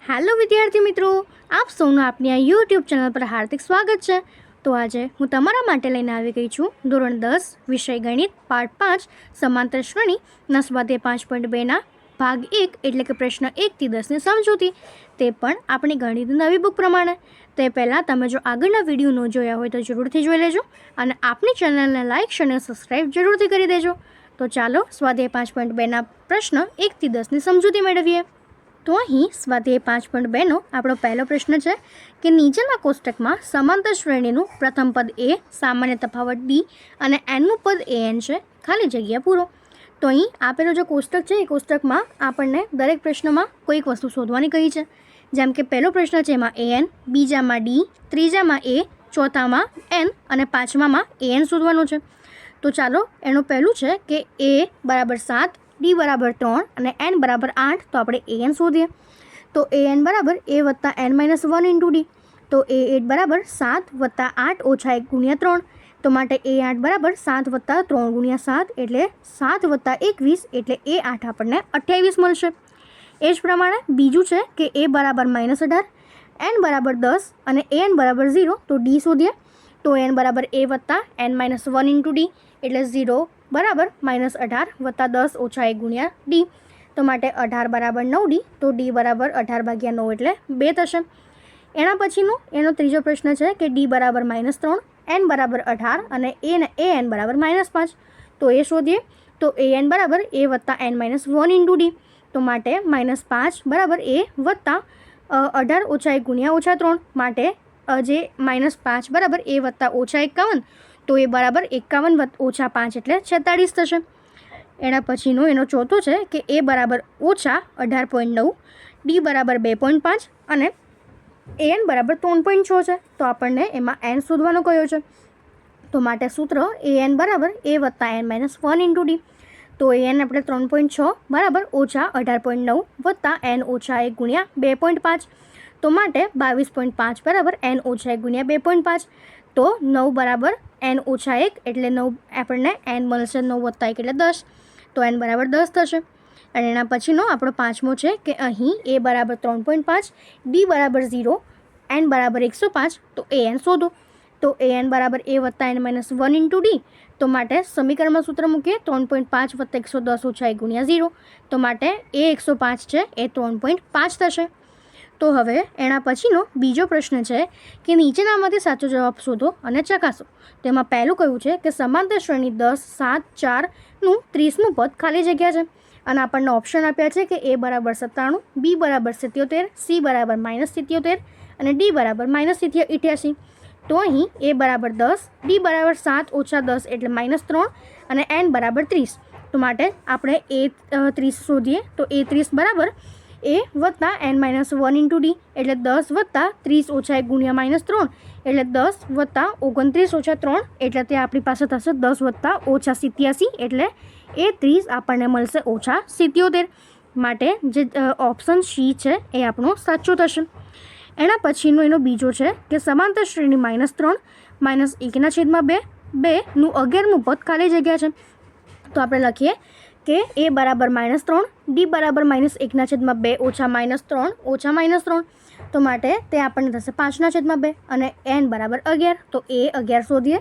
Hello વિદ્યાર્થી મિત્રો, આપ સૌનું આપની આ યુટ્યુબ ચેનલ પર હાર્દિક સ્વાગત છે. તો આજે હું તમારા માટે લઈને આવી ગઈ છું ધોરણ 10 વિષય ગણિત પાઠ 5 સમાંતર શ્રેણીના સ્વાધ્યાય 5.2ના ભાગ 1 એટલે કે પ્રશ્ન 1 થી 10ની સમજૂતી, તે પણ આપણી ગણિતની નવી બુક પ્રમાણે. તે પહેલાં તમે જો આગળના વિડીયો ન જોયા હોય તો જરૂરથી જોઈ લેજો અને આપણી ચેનલને લાઇક અને સબસ્ક્રાઈબ જરૂરથી કરી દેજો. તો ચાલો સ્વાધ્યાય 5.2ના પ્રશ્ન 1 થી 10ની સમજૂતી મેળવીએ. તો અહીં સ્વાધ્યાય 5.2નો આપણો પહેલો પ્રશ્ન છે કે નીચેના કોષ્ટકમાં સમાંતર શ્રેણીનું પ્રથમ પદ એ, સામાન્ય તફાવત ડી અને એનનું પદ an છે, ખાલી જગ્યા પૂરો. તો અહીં આપેલો જે કોષ્ટક છે એ કોષ્ટકમાં આપણને દરેક પ્રશ્નમાં કોઈક વસ્તુ શોધવાની કહી છે. જેમ કે પહેલો પ્રશ્ન છે એમાં an, બીજામાં ડી, ત્રીજામાં a, ચોથામાં n અને પાંચમામાં an શોધવાનું છે. તો ચાલો એનું પહેલું છે કે a બરાબર 7, ડી બરાબર 3 અને n બરાબર 8. તો આપણે an શોધીએ. તો an બરાબર a વત્તા n-1 ઇન્ટુ ડી. તો a8 બરાબર 7 વત્તા 8 ઓછા 1 ગુણ્યા 3. તો માટે a8 બરાબર 7 વત્તા 3 ગુણ્યા 7 એટલે 7 વત્તા 21 એટલે a8 આપણને 28 મળશે. એ જ પ્રમાણે બીજું છે કે a બરાબર -18, n બરાબર 10 અને an બરાબર 0. તો ડી શોધીએ. તો n બરાબર a વત્તા n-1 ઇન્ટુ ડી એટલે 0 બરાબર -18 વત્તા 10 ઓછા 1 ગુણ્યા ડી. તો માટે 18 બરાબર 9 ડી. તો ડી બરાબર 18/9 એટલે 2 થશે. એના પછીનું એનો ત્રીજો પ્રશ્ન છે કે ડી બરાબર -3, n બરાબર 18 અને an બરાબર -5. તો એ શોધીએ. તો an બરાબર a વત્તા n-1 ઇન્ટુ ડી. તો માટે -5 બરાબર a વત્તા 18 ઓછા 1 ગુણ્યા -3 માટે જે -5 બરાબર a વત્તા -51. તો એ બરાબર 51 ઓછા 5 એટલે 46 થશે. એના પછીનો એનો ચોથો છે કે a બરાબર -18.9, ડી બરાબર 2.5 અને an બરાબર 3.6 છે. તો આપણને એમાં n શોધવાનો કયો છે. તો માટે સૂત્ર an બરાબર a વત્તા n-1 ઇન્ટુ ડી. તો an આપણે 3.6 બરાબર ઓછા 18.9 વત્તા n ઓછા 1 ગુણ્યા 2.5. તો માટે 22.5 બરાબર n ઓછા 1 ગુણ્યા 2.5. તો 9 બરાબર n ઓછા 1 એટલે 9 આપણને n મળશે. 9 વત્તા 1 એટલે 10. તો n બરાબર 10 થશે. અને એના પછીનો આપણો પાંચમો છે કે અહીં a બરાબર 3.5, ડી બરાબર 0, n બરાબર 105. તો an શોધો. તો an બરાબર a વત્તા n-1 ઇન્ટુ ડી. તો માટે સમીકરણમાં સૂત્ર મૂકીએ. 3.5 વત્તા 110 ઓછા 1 ગુણ્યા 0. તો માટે a 105 છે એ 3.5 થશે. તો હવે એના પછીનો બીજો પ્રશ્ન છે કે નીચેનામાંથી સાચો જવાબ શોધો અને ચકાસો. તેમાં પહેલું કયું છે કે સમાંતર શ્રેણી 10, 7, 4નું 30મું પદ ખાલી જગ્યા છે. અને આપણને ઓપ્શન આપ્યા છે કે a બરાબર 97, b બરાબર 77, c બરાબર -77 અને d બરાબર -88. તો અહીં a બરાબર 10, d બરાબર 7 ઓછા 10 એટલે -3 અને n બરાબર 30. તો માટે આપણે a30 શોધીએ. તો a30 બરાબર a વત્તા n-1 ઇન્ટુ ડી એટલે 10 વત્તા 30 ઓછા 1 ગુણ્યા -3 એટલે 10 વત્તા 29 ઓછા 3 એટલે તે આપણી પાસે થશે 10 વત્તા ઓછા 87 એટલે a30 આપણને મળશે ઓછા 77. માટે જે ઓપ્શન સી છે એ આપણો સાચો થશે. એના પછીનો એનો બીજો છે કે સમાંતર શ્રેણી -3, -1/2 નું 11મું પદ ખાલી જગ્યા છે. તો આપણે લખીએ કે a બરાબર -3, ડી બરાબર -1/2 ઓછા -3 ઓછા -3. તો માટે તે આપણને થશે 5/2 અને n બરાબર 11. તો a 11 શોધીએ.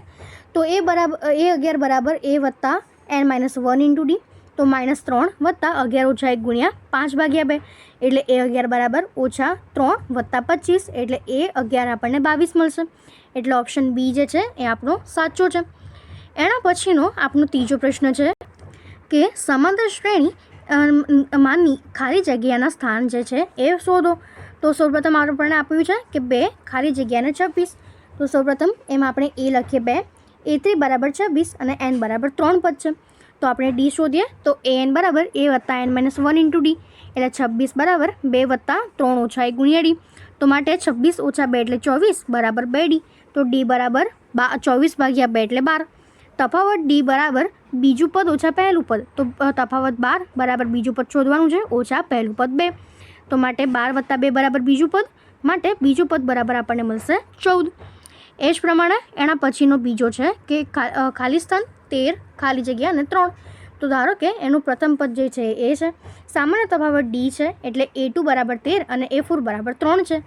તો a 11 બરાબર a વત્તા n-1 ઇન્ટુ ડી. તો -3 વત્તા 11 ઓછા 1 ગુણ્યા 5/2 એટલે a 11 બરાબર ઓછા 3 વત્તા 25 એટલે a 11 આપણને 22 મળશે. એટલે ઓપ્શન બી જે છે એ આપણો સાચો છે. એના પછીનો આપણો ત્રીજો પ્રશ્ન છે કે સમાંતર શ્રેણી માની ખાલી જગ્યાના સ્થાન જે છે એ શોધો. તો સૌપ્રથમ આપણને આપ્યું છે કે 2 ખાલી જગ્યાને 26. તો સૌપ્રથમ એમાં આપણે a લખીએ 2, a3 બરાબર 26 અને n બરાબર 3 પદ છે. તો આપણે ડી શોધીએ. તો an બરાબર a વત્તા n-1 ઇન્ટુ ડી એટલે 26 બરાબર 2 વત્તા 3 ઓછા 1 ગુણ્યા ડી. તો માટે 26 ઓછા 2 એટલે 24 બરાબર 2 ડી. તો ડી બરાબર 24/2 એટલે 12. તફાવત ડી બરાબર બીજું પદ ઓછા પહેલું પદ. તો તફાવત 12 બરાબર બીજું પદ શોધવાનું છે ઓછા પહેલું પદ 2. તો માટે 12 વત્તા 2 બરાબર બીજું પદ. માટે બીજું પદ બરાબર આપણને મળશે 14. એ જ પ્રમાણે એના પછીનો બીજો છે કે ખાલી સ્થાન 13 ખાલી જગ્યા અને 3. તો ધારો કે એનું પ્રથમ પદ જે છે એ છે, સામાન્ય તફાવત ડી છે એટલે A2 બરાબર 13 અને A4 બરાબર 3 છે.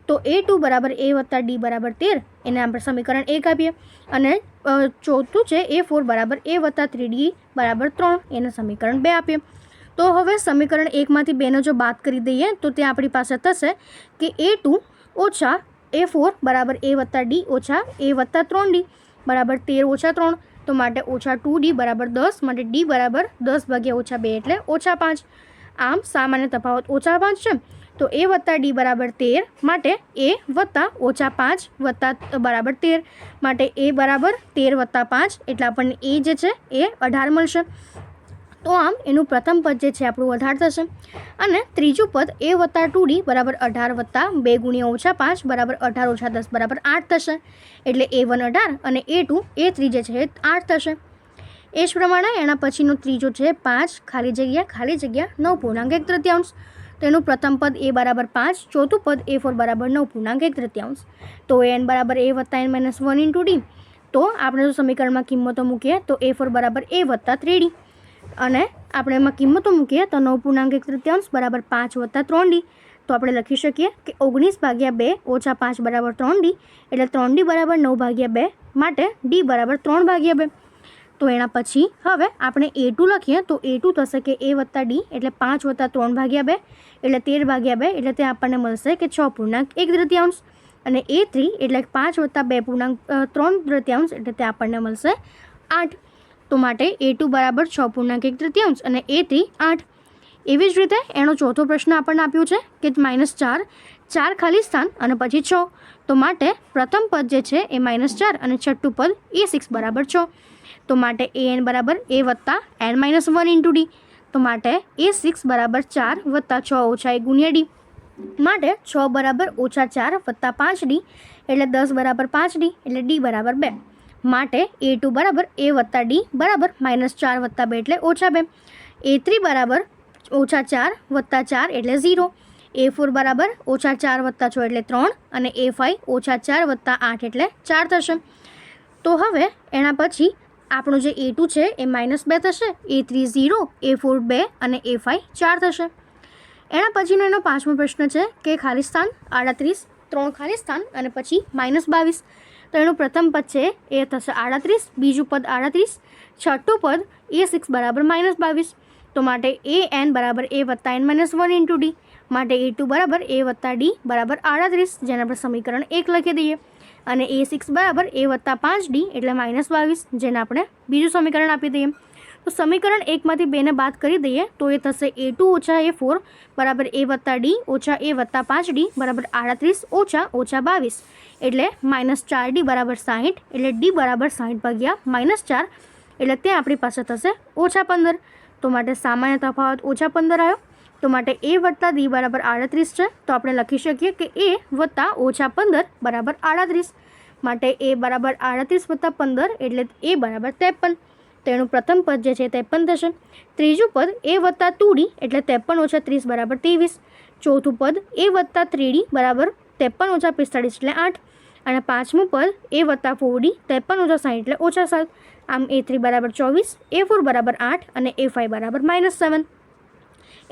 તો A2 બરાબર A વત્તા ડી બરાબર 13, એને આપણે સમીકરણ 1 આપીએ. અને ચોથું છે A4 બરાબર A વત્તા 3D બરાબર 3, એને સમીકરણ 2 આપીએ. તો હવે સમીકરણ 1માંથી 2ને જો બાદ કરી દઈએ તો ત્યાં આપણી પાસે થશે કે A2 ઓછા A4 બરાબર A વત્તા ડી ઓછા A વત્તા 3D બરાબર 13 ઓછા 3. તો માટે ઓછા 2D બરાબર 10, માટે D બરાબર 10 ભાગ્યા ઓછા 2 એટલે ઓછા 5. આમ સામાન્ય તફાવત ઓછા 5 છે. તો A વત્તા D બરાબર 13, માટે A વત્તા ઓછા 5 વત્તા બરાબર 13, માટે A બરાબર 13 વત્તા 5 એટલે આપણને A જે છે એ 18 મળશે. તો આમ એનું પ્રથમ પદ જે છે આપણું 18 થશે. અને ત્રીજું પદ A વત્તા 2D બરાબર 18 વત્તા 2 ગુણ્યા ઓછા 5 બરાબર 18 ઓછા 10 બરાબર 8 થશે. એટલે A1 18 અને A3 જે છે એ 8 થશે. એ જ પ્રમાણે એના પછીનો ત્રીજો છે 5 ખાલી જગ્યા 9.1/3. તો એનું પ્રથમ પદ A બરાબર 5, ચોથું પદ A4 બરાબર 9.1/3. તો n બરાબર A વત્તા n માઇનસ 1 ઇન્ટુ ડી. તો આપણે જો સમીકરણમાં કિંમતો મૂકીએ તો A4 બરાબર A વત્તા 3D, અને આપણે એમાં કિંમતો મૂકીએ તો 9.1/3 બરાબર 5 વત્તા 3D. તો આપણે લખી શકીએ કે 19 ભાગ્યા 2 ઓછા 5 બરાબર 3D, એટલે 3D બરાબર 9 ભાગ્યા 2, માટે D બરાબર 3 ભાગ્યા 2. તો એના પછી હવે આપણે A2 લખીએ તો A2 થશે કે A વત્તા D એટલે 5 વત્તા 3 ભાગ્યા 2 એટલે 13 ભાગ્યા 2, એટલે તે આપણને મળશે કે 6.1/3. અને A3 એટલે 5 વત્તા 2.3/3 એટલે તે આપણને મળશે 8. તો માટે A2 બરાબર 6.1/3 અને A3 8. એવી જ રીતે એનો ચોથો પ્રશ્ન આપણને આપ્યો છે કે -4, 4 ખાલી સ્થાન અને પછી 6. તો માટે પ્રથમ પદ જે છે એ -4 અને છઠ્ઠું પદ A6 બરાબર 6. તો માટે an બરાબર A વત્તા n-1 ઇન્ટુ ડી. તો માટે A6 બરાબર 4 વત્તા 6 ઓછા 1 ગુણ્યા ડી. માટે 6 બરાબર ઓછા 4 વત્તા 5D એટલે 10 બરાબર 5D એટલે D બરાબર 2. માટે A2 બરાબર A વત્તા D બરાબર -4 વત્તા 2 એટલે ઓછા 2. A3 બરાબર ઓછા 4 વત્તા 4 એટલે 0. A4 બરાબર ઓછા 4 વત્તા 6 એટલે 3. અને A5 ઓછા 4 વત્તા 8 એટલે 4 થશે. તો હવે એના પછી આપણો જે A2 છે એ -2 થશે, A3 0, A4 2 અને A5 4 થશે. એના પછીનો એનો પાંચમો પ્રશ્ન છે કે ખાલી સ્થાન 38, 3 ખાલી સ્થાન અને પછી -22. તો એનું પ્રથમ પદ છે એ થશે 38, બીજું પદ 38, છઠ્ઠું પદ A6 બરાબર -22. તો માટે an બરાબર A વત્તા n-1 ઇન્ટુ ડી. માટે A2 બરાબર A વત્તા D બરાબર 38, જેને આપણે સમીકરણ 1 લખી દઈએ. અને A6 બરાબર A વત્તા 5D એટલે -22, જેને આપણે બીજું સમીકરણ આપી દઈએ. તો સમીકરણ 1માંથી 2ને બાદ કરી દઈએ તો એ થશે A2 ઓછા A4 બરાબર A વત્તા D ઓછા A વત્તા 5D બરાબર 38 ઓછા 22, એટલે -4D બરાબર 60, એટલે D બરાબર 60 ભાગ્યા -4, એટલે તે આપણી પાસે થશે ઓછા 15. તો માટે સામાન્ય તફાવત ઓછા 15 આવ્યો. તો માટે A વત્તા D બરાબર 38 છે. તો આપણે લખી શકીએ કે A વત્તા ઓછા 15 બરાબર 38. માટે A બરાબર 38 વત્તા 15 એટલે A બરાબર 53. તેનું પ્રથમ પદ જે છે 53 થશે. ત્રીજું પદ A વત્તા 2D એટલે 53 ઓછા 30 બરાબર 23. ચોથું પદ A વત્તા 3D બરાબર 53 ઓછા 45 એટલે 8. અને પાંચમું પદ A વત્તા 4D 53 ઓછા 60 એટલે ઓછા 7. આમ A3 બરાબર 24, A4 બરાબર 8 અને A5 બરાબર -7.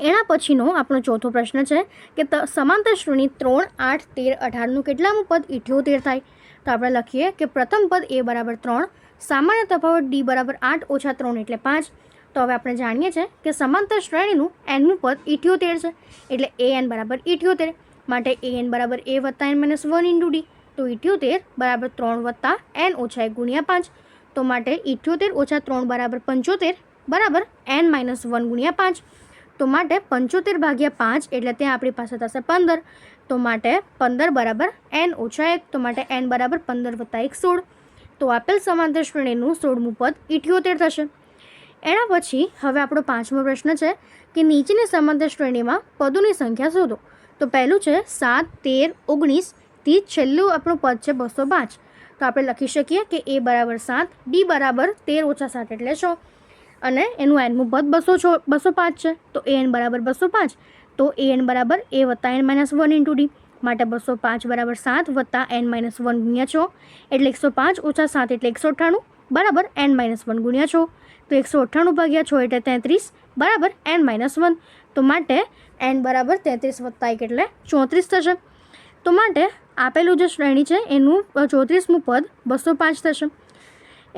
એના પછીનો આપણો ચોથો પ્રશ્ન છે કે સમાંતર શ્રેણી 3, 8, 13, 18નું કેટલામું પદ 78 થાય. તો આપણે લખીએ કે પ્રથમ પદ A બરાબર 3, સામાન્ય તફાવત D બરાબર 8 ઓછા 3 એટલે 5. તો હવે આપણે જાણીએ છીએ કે સમાંતર શ્રેણીનું nમું પદ 78 છે, એટલે an બરાબર 78. માટે an બરાબર A વત્તા n-1 ઇન્ટુ ડી. તો 78 બરાબર 3 વત્તા n ઓછા 1 ગુણ્યા 5. તો માટે 78 ઓછા 3 બરાબર 75 બરાબર n-1 ગુણ્યા 5. તો માટે 75 ભાગ્યા 5 એટલે ત્યાં આપણી પાસે થશે 15. તો માટે 15 બરાબર n ઓછા 1. તો માટે n બરાબર 15 વત્તા 1 16. તો આપેલ સમાંતર શ્રેણીનું 16મું પદ 78 થશે. એના પછી હવે આપણો પાંચમો પ્રશ્ન છે કે નીચેની સમાંતર શ્રેણીમાં પદોની સંખ્યા શોધો. તો પહેલું છે 7, 13, 19 થી છેલ્લું આપણું પદ છે 205. તો આપણે લખી શકીએ કે A બરાબર 7, D બરાબર 13 ઓછા 7 એટલે 100, અને એનું nમું પદ 205 છે. તો an બરાબર 205. તો an બરાબર A વત્તા n-1 ઇન્ટુ ડી. માટે 205 બરાબર 7 વત્તા n-1 ગુણ્યા 6 એટલે 105 ઓછા 7 એટલે 198 બરાબર n-1 ગુણ્યા 6. તો 198 ભાગ્યા 6 એટલે 33 બરાબર n-1. તો માટે n બરાબર 33 વત્તા 1 એટલે 34 થશે. તો માટે આપેલું જે શ્રેણી છે એનું 34મું પદ 205 થશે.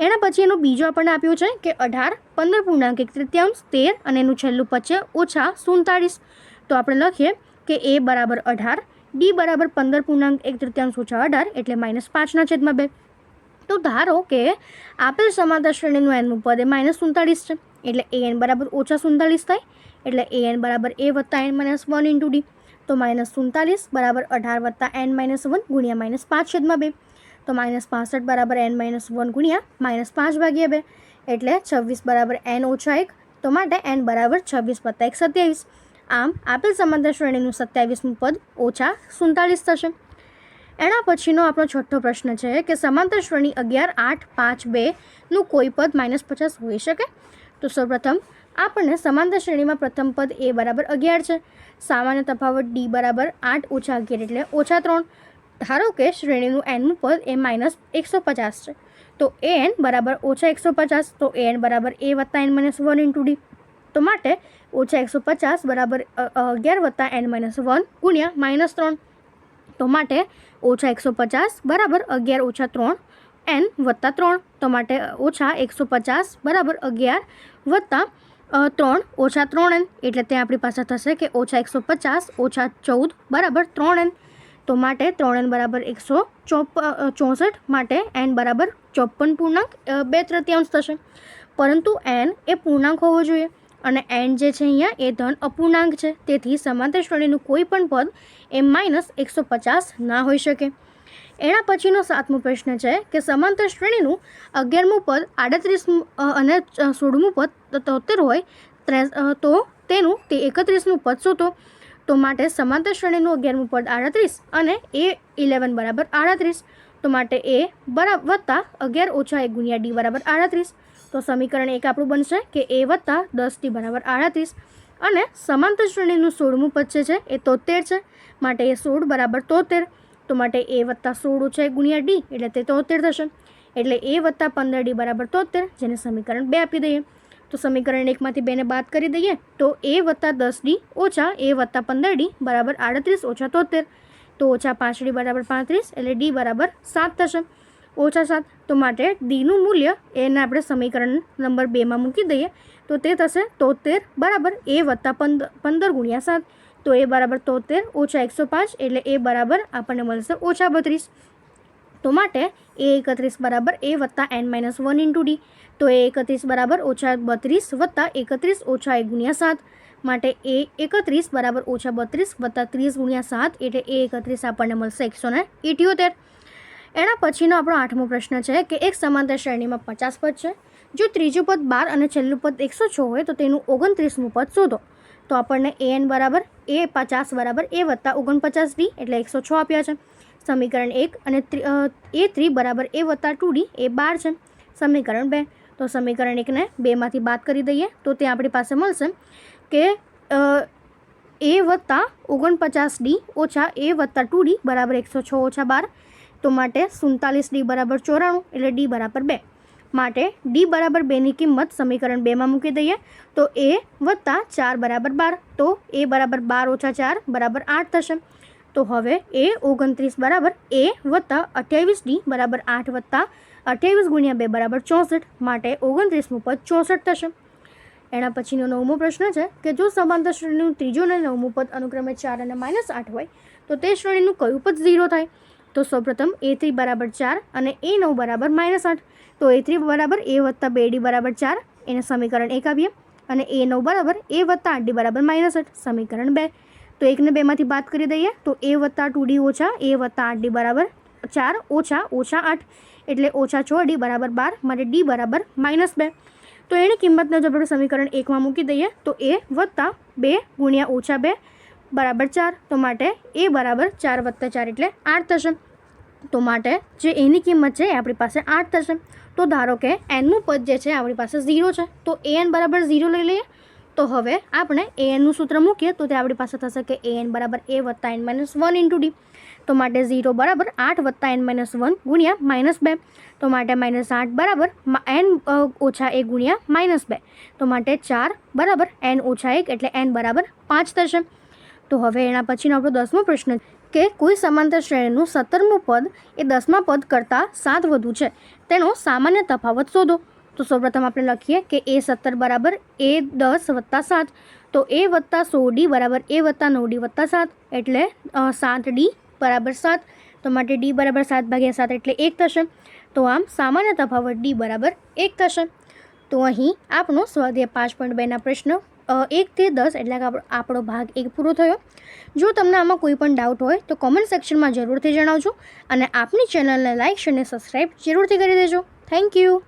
એના પછી એનું બીજું આપણને આપ્યું છે કે 18, 15 પૂર્ણાંક 1/3, 13 અને એનું છેલ્લું પદ છે -47. તો આપણે લખીએ કે a બરાબર 18, d બરાબર 15 પૂર્ણાંક 1/3 ઓછા 18 એટલે -5/2. તો ધારો કે આપેલ સમાંતર શ્રેણીનું nમું પદ એ -47 છે એટલે an બરાબર -47 થાય એટલે an બરાબર a વત્તા n-1 ઇન્ટુ d. તો -47 બરાબર 18 વત્તા n-1 ગુણ્યા -5/2. તો -65 બરાબર n-1 ગુણ્યા -5/2 એટલે 26 બરાબર n ઓછા 1. તો માટે n બરાબર 26 વત્તા 1 27. આમ આપેલ સમાંતર શ્રેણીનું 27મું પદ -47 થશે. એના પછીનો આપણો છઠ્ઠો પ્રશ્ન છે કે સમાંતર શ્રેણી 11, 8, 5, 2નું કોઈ પદ -50 હોઈ શકે. તો સૌપ્રથમ આપણને સમાંતર શ્રેણીમાં પ્રથમ પદ a બરાબર 11 છે. સામાન્ય તફાવત d બરાબર 8 ઓછા 11 એટલે -3. ધારો કે શ્રેણીનું nમું પદ એ -150 છે. તો an બરાબર -150. તો an બરાબર a વત્તા n-1 ઇન્ટુ d. તો માટે -150 બરાબર 11 વત્તા n-1 ગુણ્યા -3. તો માટે -150 બરાબર 11 ઓછા 3 n વત્તા 3. તો માટે -150 બરાબર 11 વત્તા 3 ઓછા 3n એટલે ત્યાં આપણી પાસે થશે કે -150 ઓછા 14 બરાબર 3n. તો માટે 3n બરાબર 164 માટે n બરાબર 54 પૂર્ણાંક 2/3 થશે. પરંતુ n એ પૂર્ણાંક હોવો જોઈએ અને n જે છે અહીંયા એ ધન અપૂર્ણાંક છે. તેથી સમાંતર શ્રેણીનું કોઈ પણ પદ એ -150 ના હોઈ શકે. એના પછીનો 7મો પ્રશ્ન છે કે સમાંતર શ્રેણીનું 11મું પદ 38 અને 16મું પદ 73 હોય તો તેનું તે 31મું પદ શોધો. તો માટે સમાંતર શ્રેણીનું 11મું પદ 38 અને a11 બરાબર 38. તો માટે a બરાબર વત્તા 11 ઓછા 1 ગુણ્યા d બરાબર 38. તો સમીકરણ 1 આપણું બનશે કે a વત્તા 10d બરાબર 38. અને સમાંતર શ્રેણીનું 16મું પદ છે એ 73 છે. માટે એ 16 બરાબર 73. તો માટે a વત્તા 16 ઓછા 1 ગુણ્યા d એટલે તે 73 થશે. એટલે a વત્તા 15d બરાબર 73 જેને સમીકરણ 2 આપી દઈએ. તો સમીકરણ 1માંથી 2ને બાદ કરી દઈએ તો a વત્તા 10d ઓછા a વત્તા 15d બરાબર 38 ઓછા 73. તો ઓછા 5d બરાબર 35 એટલે d બરાબર 7 થશે. ઓછા 7. તો માટે dનું મૂલ્ય એને આપણે સમીકરણ નંબર 2માં મૂકી દઈએ તો તે થશે 73 બરાબર a વત્તા 15 ગુણ્યા 7. તો a બરાબર 73 ઓછા 105 એટલે a બરાબર આપણને મળશે ઓછા 32. તો માટે a31 બરાબર a વત્તા n-1 ઇન્ટુ d. તો a31 બરાબર ઓછા 32 વત્તા 31 ઓછા 1 ગુણ્યા 7. માટે a31 બરાબર ઓછા 32 વત્તા 30 ગુણ્યા 7 એટલે a31 આપણને મળશે 178. એના પછીનો આપણો 8મો પ્રશ્ન છે કે એક સમાંતર શ્રેણીમાં 50 પદ છે. જો ત્રીજું પદ 12 અને છેલ્લું પદ 106 હોય તો તેનું 29મું પદ શોધો. તો આપણને an બરાબર a50 બરાબર a વત્તા 49d એટલે 106 આપ્યા છે. સમીકરણ 1 અને a3 બરાબર a વત્તા 2d એ 12 છે. સમીકરણ 2. તો સમીકરણ 1ને 2માંથી બાદ કરી દઈએ તો તે આપણી પાસે મળશે કે a વત્તા 49d ઓછા a વત્તા 2d બરાબર 106 ઓછા 12. તો માટે 47d બરાબર 94 એટલે d બરાબર 2. માટે d બરાબર 2ની કિંમત સમીકરણ 2માં મૂકી દઈએ તો a વત્તા 4 બરાબર 12. તો a બરાબર 12 ઓછા 4 બરાબર 8 થશે. તો હવે a 29 બરાબર a વત્તા 28d બરાબર 8 વત્તા 28 ગુણ્યા 2 બરાબર 64. માટે 29મું પદ 64 થશે. એના પછીનો 9મો પ્રશ્ન છે કે જો સમાંતર શ્રેણીનું ત્રીજું અને 9મું પદ અનુક્રમે 4 અને -8 હોય તો તે શ્રેણીનું કયું પદ 0 થાય. તો સૌપ્રથમ a3 બરાબર 4 અને a9 બરાબર -8. તો a3 બરાબર a વત્તા 2d બરાબર 4 એને સમીકરણ 1 આપીએ અને a9 બરાબર a વત્તા 8d બરાબર -8 સમીકરણ 2. તો 1ને 2માંથી બાદ કરી દઈએ તો a વત્તા 2d ઓછા a વત્તા 8d બરાબર 4 ઓછા 8 એટલે ઓછા 6d બરાબર 12 માટે d બરાબર -2. તો એની કિંમતને જો આપણે સમીકરણ 1માં મૂકી દઈએ તો a વત્તા 2 ગુણ્યા ઓછા 2 બરાબર 4. તો માટે a બરાબર 4 વત્તા 4 એટલે 8 થશે. તો માટે જે એની કિંમત છે એ આપણી પાસે 8 થશે. તો ધારો કે nનું પદ જે છે આપણી પાસે 0 છે તો an બરાબર 0 લઈ લઈએ. તો હવે આપણે an સૂત્ર મૂકીએ તો તે આપણી પાસે થશે કે an બરાબર a વત્તા n માઇનસ 1 ઇન્ટુ ડી. તો માટે 0 બરાબર 8 વત્તા n માઇનસ 1 ગુણ્યા -2. તો માટે -8 બરાબર n ઓછા 1 ગુણ્યા -2. તો માટે 4 બરાબર n ઓછા 1 એટલે n બરાબર 5 થશે. તો હવે એના પછીનો આપણો 10મો પ્રશ્ન કે કોઈ સમાંતર શ્રેણીનું 17મું પદ એ 10મા પદ કરતાં 7 વધુ છે, તેનો સામાન્ય તફાવત શોધો. તો સૌપ્રથમ આપણે લખીએ કે a17 બરાબર a10 વત્તા 7. તો a વત્તા 16d બરાબર a વત્તા 9d વત્તા 7 એટલે 7d બરાબર 7. તો માટે d બરાબર 7/7 એટલે 1 થશે. તો આમ સામાન્ય તફાવત d બરાબર 1 થશે. તો અહીં આપણો સ્વાધ્યાય 5.2ના પ્રશ્ન 1 થી 10 એટલે કે આપણો ભાગ 1 પૂરો થયો. જો તમને આમાં કોઈ પણ ડાઉટ હોય તો કોમેન્ટ સેક્શનમાં જરૂરથી જણાવજો અને આપની ચેનલને લાઇક અને સબસ્ક્રાઈબ જરૂરથી કરી દેજો. Thank you.